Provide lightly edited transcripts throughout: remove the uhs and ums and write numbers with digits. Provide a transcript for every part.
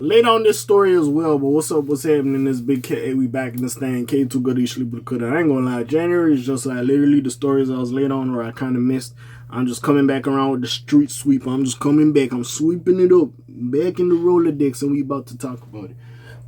Later on this story as well, but what's up, what's happening? This big K, we back in the stand. K too good, he sleep with the coulda. I ain't gonna lie, January is just like literally the stories I was late on where I kind of missed. I'm just coming back around with the street sweep. I'm just coming back. I'm sweeping it up. Back in the Rolodex, and we about to talk about it.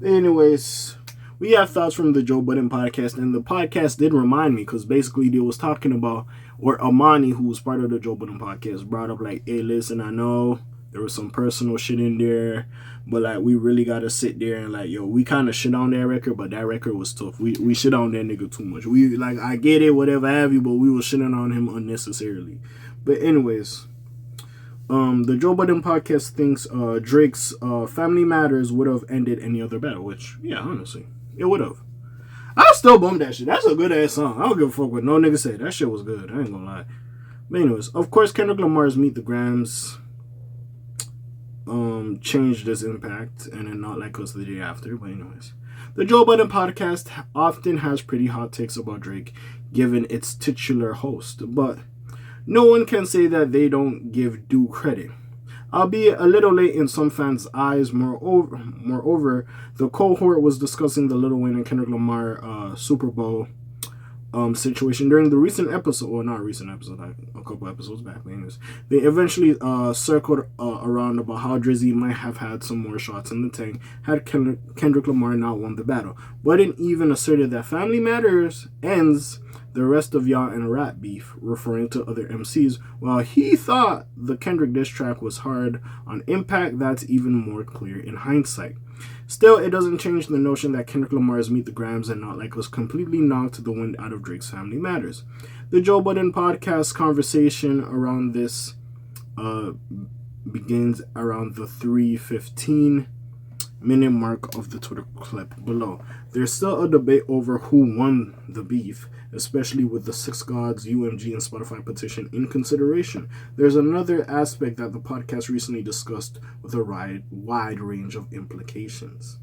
Anyways, we have thoughts from the Joe Budden podcast, and the podcast did remind me because basically they was talking about, or Amani, who was part of the Joe Budden podcast, brought up like, hey, listen, I know there was some personal shit in there, but like we really gotta sit there and like, yo, we kind of shit on that record, but that record was tough. We shit on that nigga too much. We like, I get it, whatever have you, but we was shitting on him unnecessarily. But anyways, the Joe Budden podcast thinks Drake's Family Matters would have ended any other battle, which yeah, honestly, it would have. I still bum that shit. That's a good ass song. I don't give a fuck what no nigga say. That shit was good. I ain't gonna lie. But anyways, of course, Kendrick Lamar's Meet the Grams changed this impact and then Not Like Us the day after. But anyways, the Joe Budden podcast often has pretty hot takes about Drake, given its titular host, but no one can say that they don't give due credit. Albeit a little late in some fans' eyes, moreover, the cohort was discussing the Lil Wayne and Kendrick Lamar Super Bowl situation during the recent episode, or not recent episode, like a couple episodes back. Anyways, they eventually circled around about how Drizzy might have had some more shots in the tank had Kendrick Lamar not won the battle. Budden even asserted that Family Matters ends the rest of y'all in a rap beef, referring to other MCs. While he thought the Kendrick diss track was hard on impact, that's even more clear in hindsight. Still, it doesn't change the notion that Kendrick Lamar's Meet the Grams and Not Like Us completely knocked the wind out of Drake's Family Matters. The Joe Budden podcast conversation around this begins around the 3:15-minute mark of the Twitter clip below. There's still a debate over who won the beef, especially with the Six Gods, UMG, and Spotify petition in consideration. There's another aspect that the podcast recently discussed with a wide range of implications.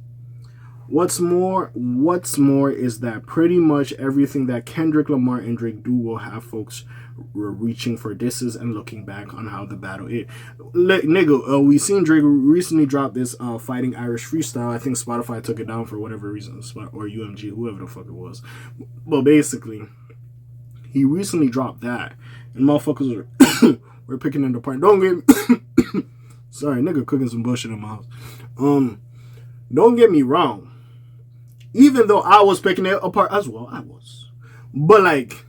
What's more is that pretty much everything that Kendrick Lamar and Drake do will have folks reaching for disses and looking back on how the battle is. Nigga, we seen Drake recently drop this Fighting Irish freestyle. I think Spotify took it down for whatever reason, or UMG, whoever the fuck it was. But basically, he recently dropped that, and motherfuckers were picking it apart. Don't get me sorry, nigga cooking some bullshit in my house. Don't get me wrong. Even though I was picking it apart as well, I was. But like,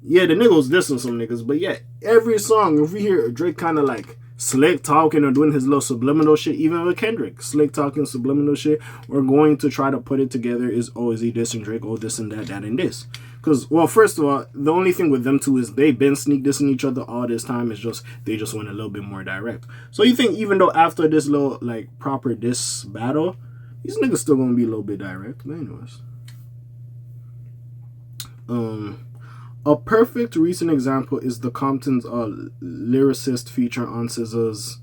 yeah, the nigga was dissing some niggas. But yeah, every song, if we hear Drake kind of like slick talking or doing his little subliminal shit, even with Kendrick, slick talking, subliminal shit, we're going to try to put it together is, oh, is he dissing Drake? Oh, this and that, that and this. Because, well, first of all, the only thing with them two is they've been sneak dissing each other all this time. It's just, they just went a little bit more direct. So you think even though after this little, like, proper diss battle, these niggas still gonna be a little bit direct. But anyways. A perfect recent example is the Compton's lyricist feature on SZA's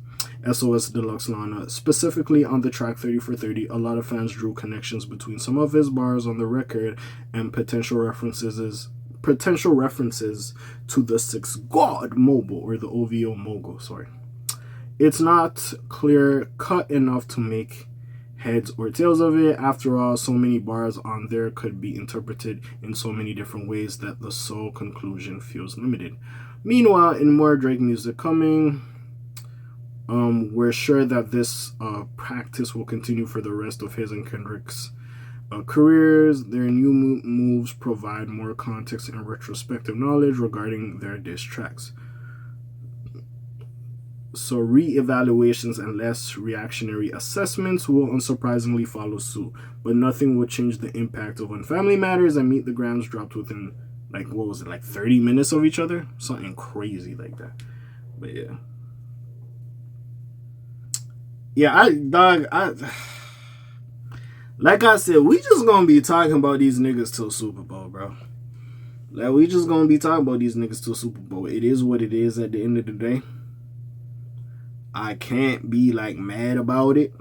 SOS Deluxe Lana. Specifically on the track 30 for 30, a lot of fans drew connections between some of his bars on the record and potential references to the Six God Mobile, or the OVO Mogul, sorry. It's not clear cut enough to make heads or tails of it. After all, so many bars on there could be interpreted in so many different ways that the sole conclusion feels limited. Meanwhile, in more Drake music coming, we're sure that this practice will continue for the rest of his and Kendrick's careers. Their new moves provide more context and retrospective knowledge regarding their diss tracks. So re-evaluations and less reactionary assessments will unsurprisingly follow suit, but nothing will change the impact of when Family Matters and Meet the Grams dropped within, like, what was it, like 30 minutes of each other? Something crazy like that. But yeah. Yeah, like I said, we just gonna be talking about these niggas till Super Bowl, bro. Like, we just gonna be talking about these niggas till Super Bowl. It is what it is at the end of the day. I can't be like mad about it.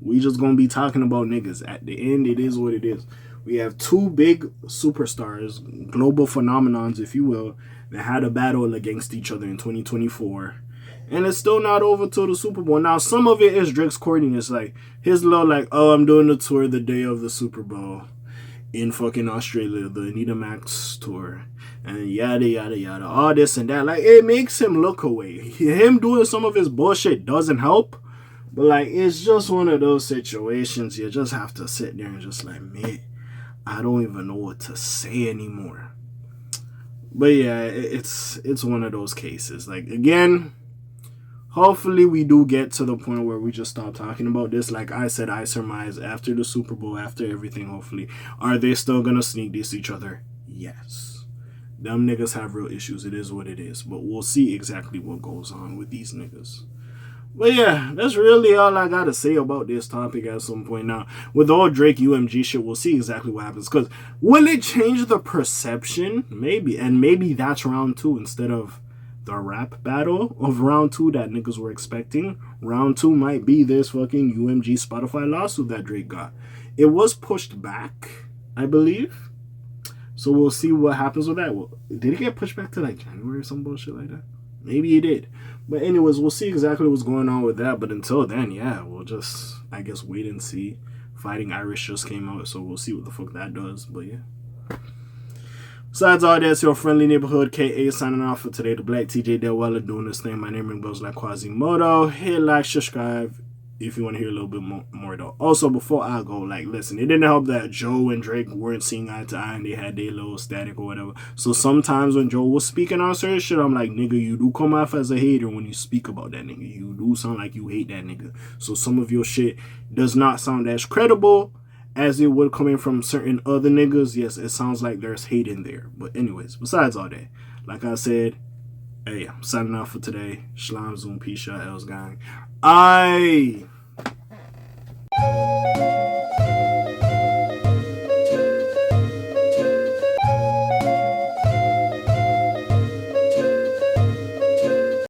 We just gonna be talking about niggas. At the end, it is what it is. We have two big superstars, global phenomenons, if you will, that had a battle against each other in 2024. And it's still not over till the Super Bowl. Now, some of it is Drake's corniness. Like, his little, like, oh, I'm doing the tour the day of the Super Bowl in fucking Australia, the Anita Max tour. And yada, yada, yada. All this and that. Like, it makes him look away. Him doing some of his bullshit doesn't help. But, like, it's just one of those situations you just have to sit there and just like, man, I don't even know what to say anymore. But, yeah, it's one of those cases. Like, again, hopefully we do get to the point where we just stop talking about this. Like I said, I surmise after the Super Bowl, after everything, hopefully. Are they still going to sneak diss each other? Yes. Them niggas have real issues. It is what it is. But we'll see exactly what goes on with these niggas. But yeah, that's really all I gotta say about this topic at some point. Now, with all Drake UMG shit, we'll see exactly what happens. Because will it change the perception? Maybe. And maybe that's round 2 instead of the rap battle of round 2 that niggas were expecting. Round 2 might be this fucking UMG Spotify lawsuit that Drake got. It was pushed back, I believe. So we'll see what happens with that. Well, did it get pushed back to like January or some bullshit like that? Maybe it did. But anyways, we'll see exactly what's going on with that. But until then, yeah, we'll just, I guess, wait and see. Fighting Irish just came out, so we'll see what the fuck that does. But yeah. Besides all that, it's your friendly neighborhood K.A. signing off for today. The Black TJ Delweller doing this thing. My name goes like Quasimodo. Hit like, subscribe if you want to hear a little bit more though. Also, before I go, like, listen, it didn't help that Joe and Drake weren't seeing eye to eye and they had their little static or whatever. So sometimes when Joe was speaking on certain shit, I'm like, nigga, you do come off as a hater when you speak about that nigga. You do sound like you hate that nigga. So some of your shit does not sound as credible as it would come in from certain other niggas. Yes, it sounds like there's hate in there. But anyways, besides all that, like I said, hey, I'm signing off for today. Shalom, Zoom, Peace, Els gang.